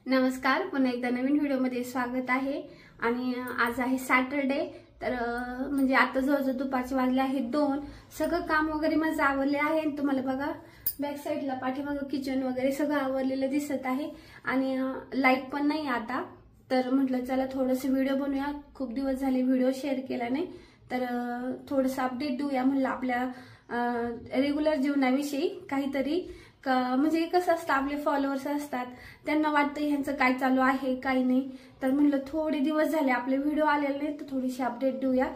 नमस्कार, पुन्हा एकदा नवीन व्हिडिओमध्ये स्वागत आहे। आणि आज आहे सॅटरडे, तर म्हणजे आता जवळजवळ दुपारचे वाजले आहेत 2। सगळं काम वगैरे माझं आवरले आहे आणि तुम्हाला बघा बॅक साईडला पाठीमागं किचन वगैरे सगळं आवरलेलं दिसत आहे। आणि लाईट पण नाही आता, तर म्हटलं चला थोडंसं व्हिडिओ बनवूया। खूप दिवस झाले व्हिडिओ शेअर केला नाही, तर थोडंसं अपडेट देऊया म्हणलं आपल्या रेग्युलर जीवनाविषयी काहीतरी। म्हणजे कसं असतं, आपले फॉलोअर्स असतात, त्यांना वाटतं ह्यांचं काय चालू आहे काय नाही, तर म्हणलं थोडे दिवस झाले आपले व्हिडिओ आलेले नाही, तर थोडीशी अपडेट देऊया।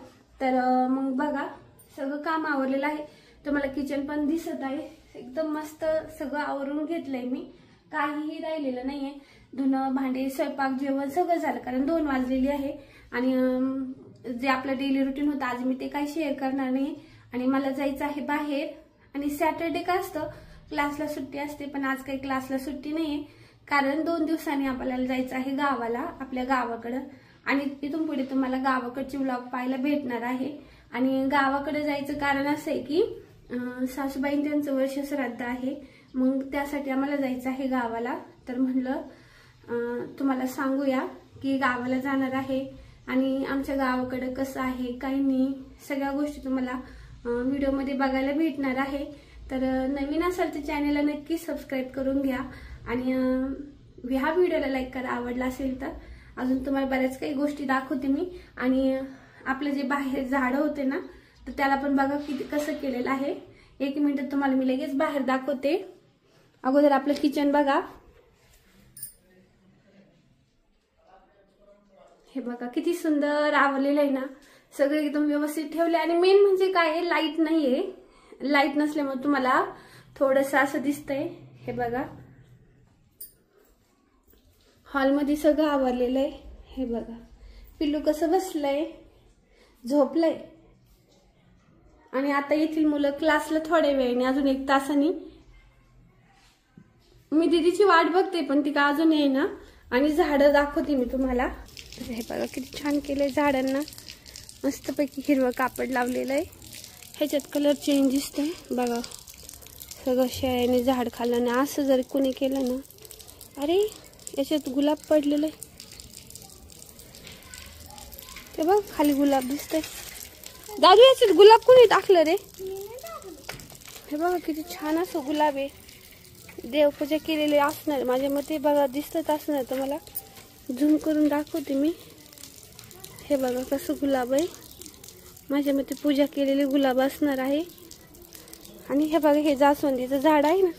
तर मग बघा सगळं काम आवरलेलं आहे, तुम्हाला किचन पण दिसत आहे, एकदम मस्त सगळं आवरून घेतलंय मी, काहीही राहिलेलं नाहीये। धुणं भांडे स्वयंपाक जेवण सगळं झालं, कारण 2 वाजलेली आहे। आणि जे आपलं डेली रुटीन होतं आज मी ते काही शेअर करणार नाही। आणि मला जायचं आहे बाहेर, आणि सॅटरडे काय असतं क्लासला सुट्टी असते, पण आज काही क्लासला सुट्टी नाहीये, कारण 2 दिवसांनी आपल्याला जायचं आहे गावाला, आपल्या गावाकडं। आणि इथून पुढे तुम्हाला गावाकडचे व्लॉग पाहायला भेटणार आहे। आणि गावाकडे जायचं कारण असं आहे की सासूबाई त्यांचं वर्ष श्राद्ध आहे, मग त्यासाठी आम्हाला जायचं आहे गावाला। तर म्हणलं तुम्हाला सांगूया की गावाला जाणार आहे आणि आमच्या गावाकडे कसं आहे काही नाही, सगळ्या गोष्टी तुम्हाला व्हिडिओमध्ये बघायला भेटणार आहे। तर नवीन असाल तर चॅनलला नक्की सबस्क्राईब करून घ्या, आणि ह्या व्हिडिओला लाईक करा आवडला असेल तर। अजून तुम्हाला बऱ्याच काही गोष्टी दाखवते मी। आणि आपलं जे बाहेर झाडं होते ना, तर त्याला पण बघा किती कसं केलेलं आहे। 1 मिनिट तुम्हाला मी लगेच बाहेर दाखवते। अगोदर आपलं किचन बघा, हे बघा किती सुंदर आवरलेलं आहे ना, सगळं एकदम व्यवस्थित ठेवले। आणि मेन म्हणजे काय आहे, लाईट नाहीये, लाईट नसल्यामुळे तुम्हाला थोडंसं असं दिसतंय। हे बघा हॉलमध्ये सगळं आवरलेलं आहे, हे बघा पिल्लू कसं बसलंय, झोपलंय। आणि आता येथील मुलं क्लासला थोड्या वेळाने, अजून 1 तासाने। मी दीदीची वाट बघते पण ती का अजून येईना। आणि झाडं दाखवते मी तुम्हाला, हे बघा किती छान केलंय झाडांना, मस्तपैकी हिरवं कापड लावलेलं आहे। ह्याच्यात कलर चेंज दिसतोय बघा, सगळं शेळ्याने झाड खाल्लं ना, असं जर कोणी केलं ना, अरे याच्यात गुलाब पडलेलं आहे, ते बघ खाली गुलाब दिसतंय। दादू याच्यात गुलाब कोणी टाकलं रे? हे बघा किती छान असं गुलाब आहे, देवपूजा केलेली असणार माझ्या मते, बघा दिसत असणार, तर मला झूम करून दाखवते मी। हे बघा कसं गुलाब आहे, माझ्या मते पूजा केलेली गुलाब असणार आहे। आणि हे बघा हे जास्वंदीचं झाड आहे ना,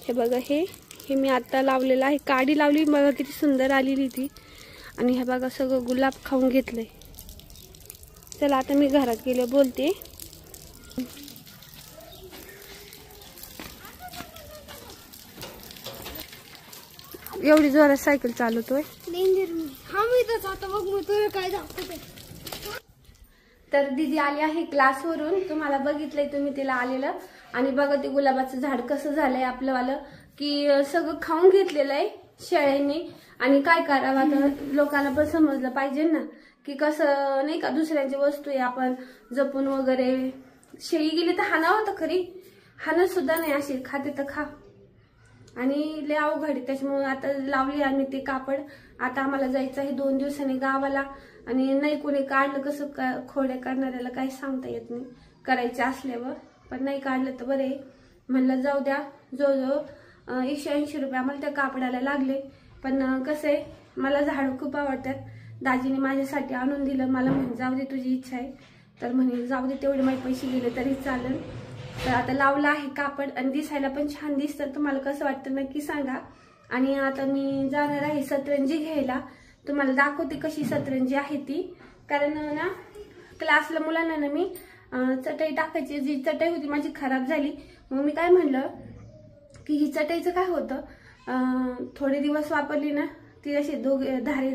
हे बघा हे मी आता लावलेलं आहे, काडी लावली बघा किती सुंदर आलेली ती। आणि हे बघा सगळं गुलाब खाऊन घेतलंय। चला आता मी घरात गेले बोलते। एवढी जोरात सायकल चालवतोय, तर दीदी आली आहे क्लासवरून, तुम्हाला बघितलंय तुम्ही तिला आलेलं। आणि बघा ते गुलाबाचं झाड कसं झालंय आपलंवालं, की सगळं खाऊन घेतलेलं आहे शेळ्यांनी। आणि काय करावं आता, लोकांना पण समजलं पाहिजे ना की कसं नाही का, दुसऱ्यांची वस्तू आहे आपण जपून वगैरे। शेळी गेली तर हाणावं, तर खरी हाणत सुद्धा नाही, अशी खाते तर खा। आणि लय अवघड आहे, त्याच्यामुळे आता लावली आम्ही ते कापड। आता आम्हाला जायचं आहे 2 दिवसांनी गावाला, आणि नाही कोणी काढलं कसं खोड्या करणाऱ्याला काही सांगता येत नाही, करायचे असल्यावर। पण नाही काढलं तर बरे, म्हणलं जाऊ द्या। जवळजवळ 180 रुपये आम्हाला त्या कापडाला लागले। पण कसं आहे, मला झाडं खूप आवडतात, दाजीने माझ्यासाठी आणून दिलं, मला म्हणे जाऊ दे तुझी इच्छा आहे, तर म्हणे जाऊ दे तेवढे माझे पैसे गेले तरी चालेल। तर आता लावलं आहे कापड, आणि दिसायला पण छान दिसतं, तुम्हाला कसं वाटतं नक्की सांगा। आणि आता मी जाणार आहे सतरंजी घ्यायला, तुम्हाला दाखवते कशी सतरंजी आहे ती। कारण ना क्लासला मुलांना ना मी चटई टाकायची, जी चटई होती माझी खराब झाली, मग मी काय म्हणलं की ही चटईचं काय होतं, थोडे दिवस वापरली ना ती अशी धारी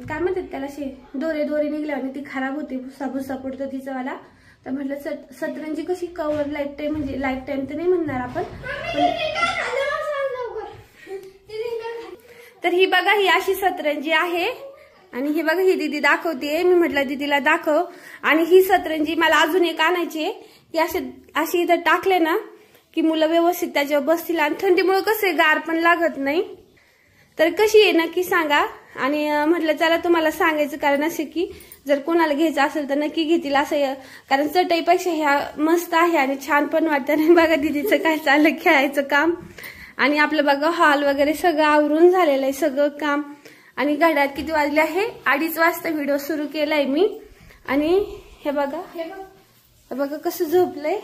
काय म्हणतात त्याला, असे दोरे दोरे निघल्या आणि ती खराब होते, भुसा भुसा पडतो तिचा वाला। तर म्हटलं सतरंजी कशी कवर लाईफ टाईम, म्हणजे लाईफ टाईम तर नाही म्हणणार आपण, तर ही बघा ही अशी सतरंजी आहे। आणि ही बघा ही दीदी दाखवते, मी म्हटलं दीदीला दाखव। आणि ही सतरंजी मला अजून एक आणायची आहे, की अशी इथं टाकले ना की मुलं व्यवस्थित त्याच्यावर बसतील, आणि थंडीमुळे कसं गार पण लागत नाही। तर कशी आहे नक्की सांगा. आणि म्हटलं चला तुम्हाला सांगायचं कारण असं की जर कोणाला घ्यायचं असेल तर नक्की घेतील असं, कारण चटईपेक्षा ह्या मस्त आहे आणि छान पण वाटतं. आणि बघा दीदीचं काय चाललं खेळायचं काम. आणि आपलं बघा हॉल वगैरे सगळं आवरून झालेलं आहे सगळं काम. आणि घड्याळात किती वाजले आहे 2:30 वाजता व्हिडिओ सुरू केलाय मी. आणि हे बघा कसं झोपलंय.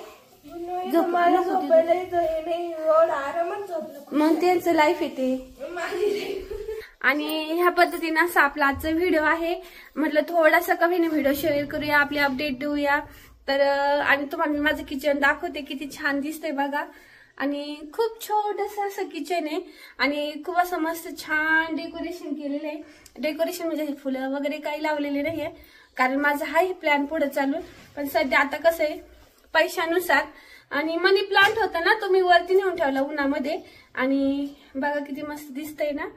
मग त्यांचं लाईफ येते. आणि ह्या पद्धतीने असा आपला आजचा व्हिडिओ आहे. म्हटलं थोडासा कमी व्हिडिओ शेअर करूया, आपली अपडेट देऊया. तर आणि तुम्हाला मी माझं किचन दाखवते किती छान दिसतंय बघा. आणि खूप छोटस असं किचन आहे आणि खूप असं मस्त छान डेकोरेशन केलेलं आहे. डेकोरेशन म्हणजे फुलं वगैरे काही लावलेले नाहीये कारण माझा हाही प्लॅन पुढे चालू. पण सध्या आता कसं आहे पैशानुसार. आणि मनी प्लांट होता ना तो मी वरती नेऊन ठेवला उन्हामध्ये. आणि बघा किती मस्त दिसतंय ना,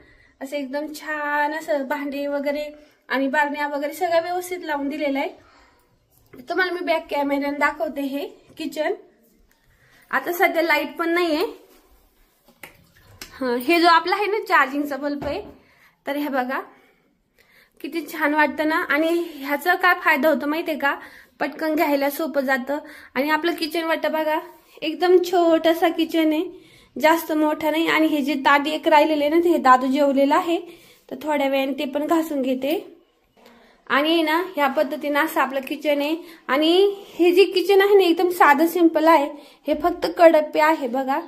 असं एकदम छान असं भांडे वगैरे आणि बारण्या वगैरे सगळं व्यवस्थित लावून दिलेलं आहे. तुम्हाला मी बॅक कॅमेऱ्याने दाखवते हे किचन. आता सध्या लाईट पण नाहीये. हे जो आपला आहे ना चार्जिंगचा बल्ब आहे. तर हे बघा किती छान वाटतं ना. आणि ह्याचा काय फायदा होतो माहितीये का, पटकन घ्यायला सोपं जातं. आणि आपलं किचन वाटतं बघा एकदम छोटासा किचन आहे, जास्त मोठा नाही. आणि हे जे ताट एक राहिलेले ना ते दादू जेवलेलं आहे तर थोड्या वेळाने ते पण घासून घेते. आणि ना ह्या पद्धतीने असं आपलं किचन आहे. आणि हे जे किचन आहे ना एकदम साधं सिंपल आहे. हे फक्त कडप्पे आहे बघा,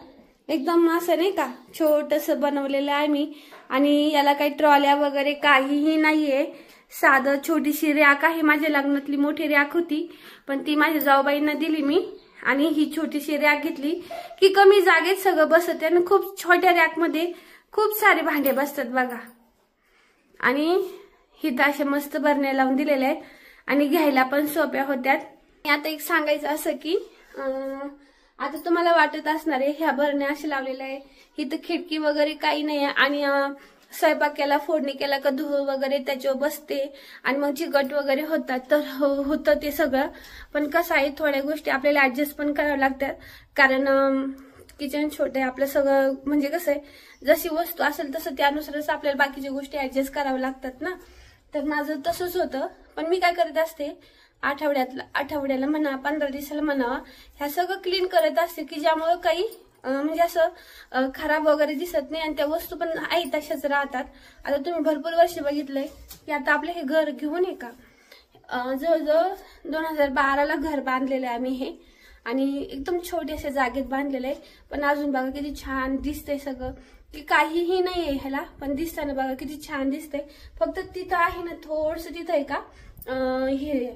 एकदम असं नाही का छोटस बनवलेलं आहे मी. आणि याला काही ट्रॉल्या वगैरे काहीही नाहीये, साधं छोटीशी रॅक आहे. माझ्या लग्नातली मोठी रॅक होती पण ती माझ्या जाऊबाईंना दिली मी. आणि ही छोटीशी रॅक घेतली की कमी जागेत सगळं बसते आणि खूप छोट्या रॅकमध्ये खूप सारे भांडे बसतात बघा. आणि हिथं अशा मस्त बरण्या लावून दिलेल्या आहेत आणि घ्यायला पण सोप्या होत्यात. आता एक सांगायचं असं की आता तुम्हाला वाटत असणार आहे ह्या बरण्या अशा लावलेल्या आहे, इथं खिडकी वगैरे काही नाही. आणि स्वयंपाक केला फोडणी केला का धूळ वगैरे त्याच्यावर बसते आणि मग चिकट वगैरे होतात. तर होतं ते सगळं. पण कसं आहे थोड्या गोष्टी आपल्याला ऍडजस्ट पण कराव्या लागतात कारण किचन छोटे आपलं सगळं म्हणजे कसं आहे जशी वस्तू असेल तसं त्यानुसारच आपल्याला बाकीच्या गोष्टी ऍडजस्ट कराव्या लागतात ना. तर माझं तसंच होतं. पण मी काय करत असते आठवड्याला म्हणा 15 दिवसाला म्हणावा ह्या सगळं क्लीन करत असते की ज्यामुळे काही म्हणजे असं खराब वगैरे दिसत नाही आणि त्या वस्तू पण आहे तशाच राहतात. आता तुम्ही भरपूर वर्ष बघितलंय की आता आपलं हे घर घेऊन आहे का जवळजवळ 2012ला घर बांधलेलं आहे आम्ही हे. आणि एकदम छोट्याशा जागेत बांधलेलं आहे. पण अजून बघा किती छान दिसतंय सगळं, की काहीही नाहीये ह्याला पण दिसताना बघा किती छान दिसतंय. फक्त तिथं आहे ना थोडस तिथं आहे का हे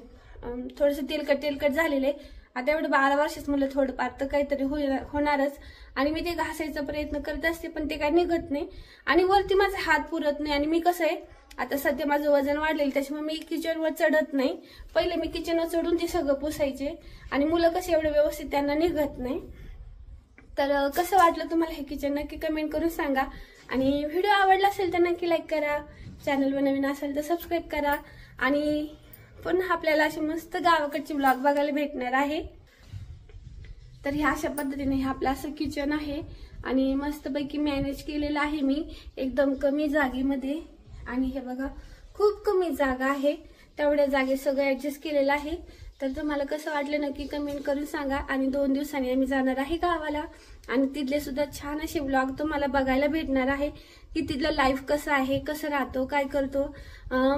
थोडस तेलकट झालेलं आहे. आता एवढं 12 वर्षच म्हणलं थोडंफार तर काहीतरी होणारच. आणि मी ते घासायचा प्रयत्न करत असते पण ते काही निघत नाही. आणि वरती माझा हात पुरत नाही. आणि मी कसं आहे आता सध्या माझं वजन वाढलेलं त्याच्यामुळे मी किचनवर चढत नाही. पहिले मी किचनवर चढून ते सगळं पुसायचे आणि मुलं कसं एवढं व्यवस्थित त्यांना निघत नाही. तर कसं वाटलं तुम्हाला हे किचन नक्की कमेंट करून सांगा. आणि व्हिडिओ आवडला असेल तर नक्की लाईक करा, चॅनलवर नवीन असेल तर सबस्क्राईब करा. आणि पुन्हा आपल्याला असे मस्त गावाकडचे ब्लॉग बघायला भेटणार आहे. तर ह्या अशा पद्धतीने हे आपलं असं किचन आहे आणि मस्तपैकी मॅनेज केलेलं आहे मी एकदम कमी जागेमध्ये. आणि हे बघा खूप कमी जागा आहे, तेवढ्या जागेत सगळं ऍडजस्ट केलेलं आहे. तर तुम्हाला कसं वाटलं नक्की कमेंट करून सांगा. आणि 2 दिवसांनी आम्ही जाणार आहे गावाला आणि तिथले सुद्धा छान असे ब्लॉग तुम्हाला बघायला भेटणार आहे की तिथलं लाईफ कसं आहे, कसं राहतो, काय करतो.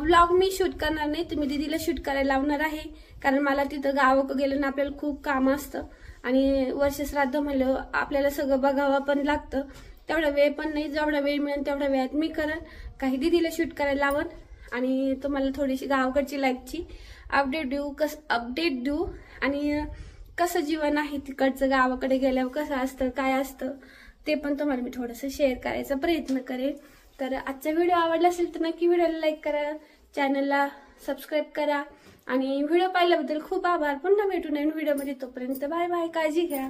ब्लॉग मी शूट करणार नाही, तुम्ही दीदीला शूट करायला लावणार आहे कारण मला तिथं गावाकडे गेलं ना आपल्याला खूप काम असतं आणि वर्षश्राद्ध म्हणलं आपल्याला सगळं बघावं पण लागतं. तेवढा वेळ पण नाही, जेवढा वेळ मिळेल तेवढ्या वेळात मी करेन, काही दीदीला शूट करायला लावून आणि तुम्हाला थोडीशी गावाकडची लाईफची अपडेट देऊ आणि कसं जीवन आहे तिकडचं गावाकडे गेल्यावर कसं असतं काय असतं ते पण तुम्हाला मी थोडंसं शेअर करायचा प्रयत्न करेन. तर आजचा व्हिडिओ आवडला असेल तर नक्की व्हिडिओला लाईक करा, चॅनलला सबस्क्राईब करा आणि व्हिडिओ पाहिल्याबद्दल खूप आभार. पुन्हा भेटू नवीन व्हिडिओमध्ये, तोपर्यंत बाय बाय, काळजी घ्या.